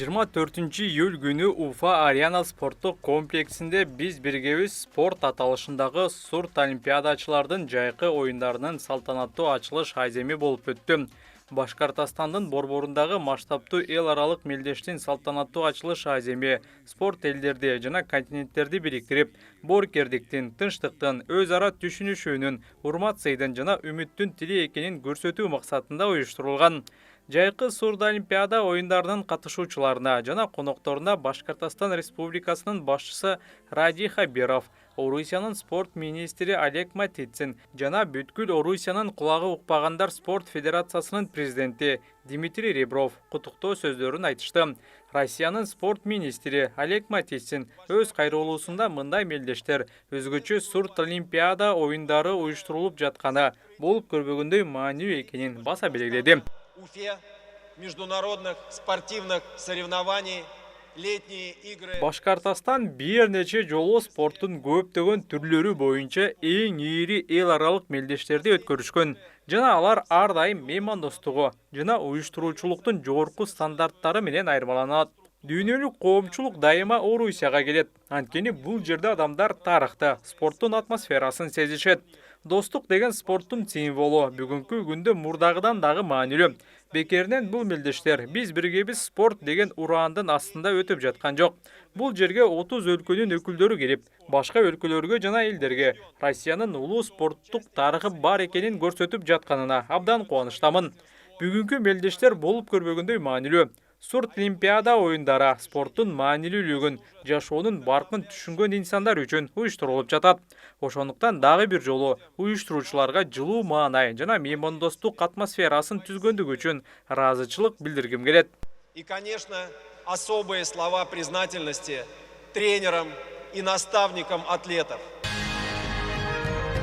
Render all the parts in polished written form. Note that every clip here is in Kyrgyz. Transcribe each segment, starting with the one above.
24 günü Ufa Arena спорттук комплексінде biz birgemiz sport аталышындағы сурт олимпиадачылардың жайқы ойындарының салтанаттуу ачылыш айземи болып өтті. Башкортостандын борборундағы масштабтуу эл аралык мелдештин салтанаттуу ачылыш айземи спорт элдерди жана континенттерди бириктирип, боорукердиктин, тынчтыктын, өз ара түшүнүшүүнүн, урмат сыйдын жана үмүттүн тили экенин көрсөтүү максатында уюштурулган. Жайкы сурт олимпиада оюндарынын катышуучуларына жана конокторуна Башкортостан Республикасынын башчысы Ради Хабиров, Орусиянын спорт министри Олег Матицин жана бүткүл Орусиянын кулагы укпагандар спорт федерациясынын президенти Дмитрий Ребров куттуктоо сөздөрүн айтышты. Россиянын спорт министри Олег Матицин өз кайрылуусунда мындай мелдештер өзгөчө сурт олимпиада оюндары уюштурулуп жатканы болуп көрбөгөндөй маанилүү экенин баса белгиледи. Уфе международных спортивных соревнований летние игры. Башкортостан бир нече жолу спорттун көптөгөн түрлөрү боюнча эң ийри эл аралык мелдештерди өткөрүшкөн. Жана алар ар дайым меймандостугу жана уюштуруучулуктун жогорку стандарттары менен айырмаланат. Дүйнөлүк коомчулук дайыма Орусияга келет. Анткени бул жерде адамдар тарыхты, спорттун атмосферасын сезишет. Достук деген спорттун символу бүгүнкү күндө мурдагыдан дагы маанилүү. Бекеринен бул мелдештер биз биргебиз спорт деген ураандын астында өтүп жаткан жок. Бул жерге 30 өлкөнүн өкүлдөрү келип, башка өлкөлөргө жана элдерге Россиянын улуу спорттук тарыхы бар экенин көрсөтүп жатканына абдан кубанычтамын. Бүгүнкү мелдештер болуп көрбөгөндөй маанилүү. Сурт олимпиада оюндары спорттун маанилүүлүгүн, жашоонун баркын түшүнгөн инсандар үчүн уюштурулуп жатат. Ошондуктан дагы бир жолу уюштуруучуларга жылуу маанай жана меймандостук атмосферасын түзгөндүгү үчүн ыраазычылык билдиргим келет. И, конечно, особые слова признательности тренерам и наставникам атлетов.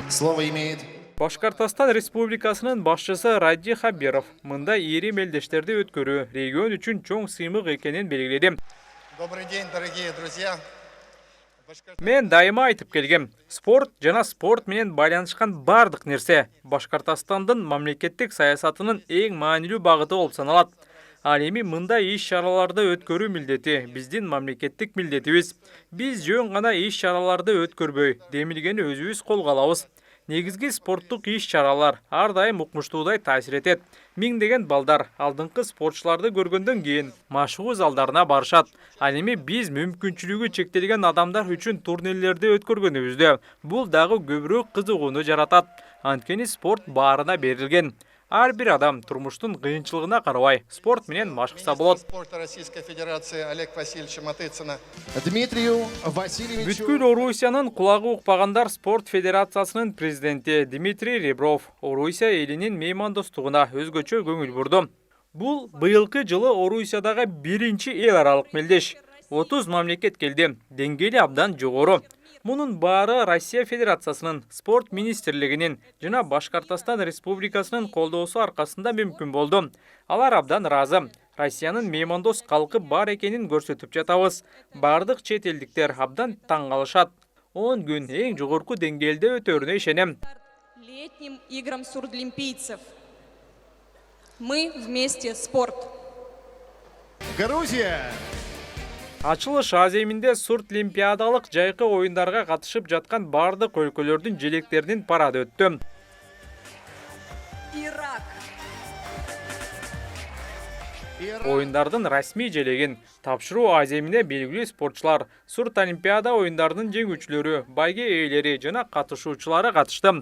Слово имеет Башкортостан Республикасынын башчысы Ради Хабиров мындай ири мелдештерди өткөрүү регион үчүн чоң сыймык экенин белгиледи. Добрый день, дорогие друзья. Мен дайыма айтып келгем, спорт жана спорт менен байланышкан бардык нерсе Башкортостандын мамлекеттик саясатынын эң маанилүү багыты болуп саналат. Ал эми мындай иш-чараларды өткөрүү милдети биздин мамлекеттик милдетибиз. Биз жөн гана иш-чараларды өткөрбөй, демилгени өзүбүз колго алабыз. Негизги спорттук иш-чаралар ар дайым укмуштуудай таасир этет. Миңдеген балдар алдыңкы спортчуларды көргөндөн кийин машыгуу залдарына барышат. Ал эми биз мүмкүнчүлүгү чектелген адамдар үчүн турнирлерди өткөргөнүбүздө бул дагы көбүрөөк кызыгууну жаратат. Анткени спорт баарына берилген. Ар бир адам турмуштун кыйынчылыгына карабай спорт менен машыкса болот. Спорта Российской Федерации Олег Васильевича Матыцина. Дмитрию Васильевичу. Бүткүл Орусиянын кулагы укпагандар спорт федерациясынын президенти Дмитрий Ребров Орусия элинин меймандостугуна өзгөчө көңүл бурду. Бул быйылкы жылы Орусиядагы биринчи эл аралык мелдеш. 30 мамлекет келди. Деңгээли абдан жогору. Мунун баары Россия Федерациясынын спорт министрлигинин жана Башкортостан Республикасынын колдоосу аркасында мүмкүн болду. Алар абдан ыраазы. Россиянын меймандос калкы бар экенин көрсөтүп жатабыз. Бардык чет элдиктер абдан таң калышат. 10 күн эң жогорку деңгээлде өтөрүнө ишенем. Летним играм сурдолимпийцев. Мы вместе спорт. Грузия. Ачылыш аземинде сурт олимпиадалык жайкы оюндарга катышып жаткан бардык өлкөлөрдүн желектеринин парады өттү. Ирак. Оюндардын расмий желегин тапшыруу аземине белгилүү спортчулар, сурт олимпиада оюндарынын жеңүүчүлөрү, байге ээлери жана катышуучулары катышты.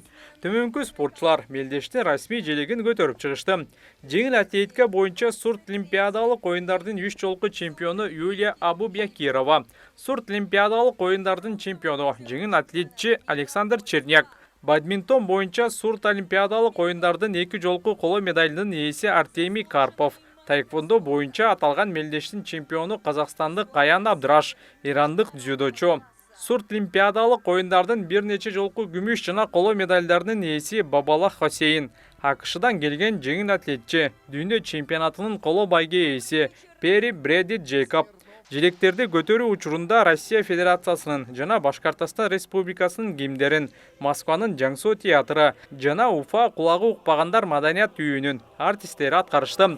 Төмөнкү спортчулар мелдештин расмий желегин көтөрүп чыгышты. Жеңил атлетика боюнча сурт олимпиадалык оюндардын 3 жолку чемпиону Юлия Абубякирова, сурт олимпиадалык оюндардын чемпиону жеңил атлетчи Александр Черняк, бадминтон боюнча сурт олимпиадалык оюндардын 2 жолку коло медалынын ээси Артемий Карпов, таеквондо боюнча аталган мелдештин чемпиону казакстандык Аян Абдраш, ирандык дзюдочу. Сурт олимпиадалык оюндардын бир нече жолку күмүш жана коло медалдарынын ээси Бабалах Хосейн, АКШдан келген жеңил атлетчи, дүйнө чемпионатынын коло байге ээси Пери Бреди Джейкоб. Желектерди көтөрүү учурунда Россия Федерациясынын жана Башкортостан Республикасынын гимндерин, Москванын Жаңсоо театры жана Уфа кулагы укпагандар маданият үйүнүн артисттери аткарышты.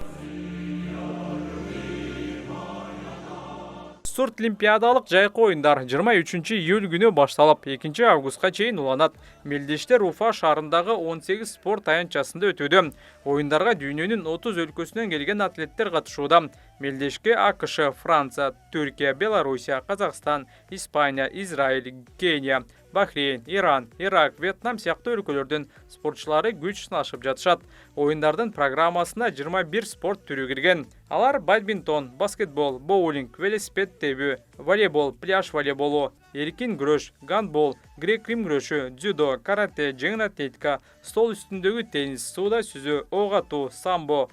Сурт олимпиадалык жайкы оюндар 23 июль күнү башталып, 2 августка чейин уланат. Мелдештер Уфа шаарындагы 18 спорт аянтчасында өтүүдө. Оюндарга дүйнөнүн 30 өлкөсүнөн келген атлеттер катышууда. Мелдешке АКШ, Франция, Түркия, Белоруссия, Казакстан, Испания, Израиль, Кения, Бахрейн, Иран, Ирак, Вьетнам сыяктуу өлкөлөрдүн спортчулары күч сынашып жатышат. Оюндардын программасына 21 спорт түрү кирген. Алар бадминтон, баскетбол, боулинг, велосипед тебүү, волейбол, пляж волейболу, эркин күрөш, гандбол, грек-рим күрөшү, дзюдо, карате, жеңил атлетика, стол үстүндөгү теннис, сууда сүзүү, ок атуу, самбо,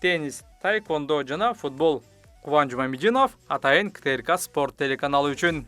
теннис, таэквондо жана футбол. Кубан Жумамединов, Атайын КТРК спорт телеканалы үчүн.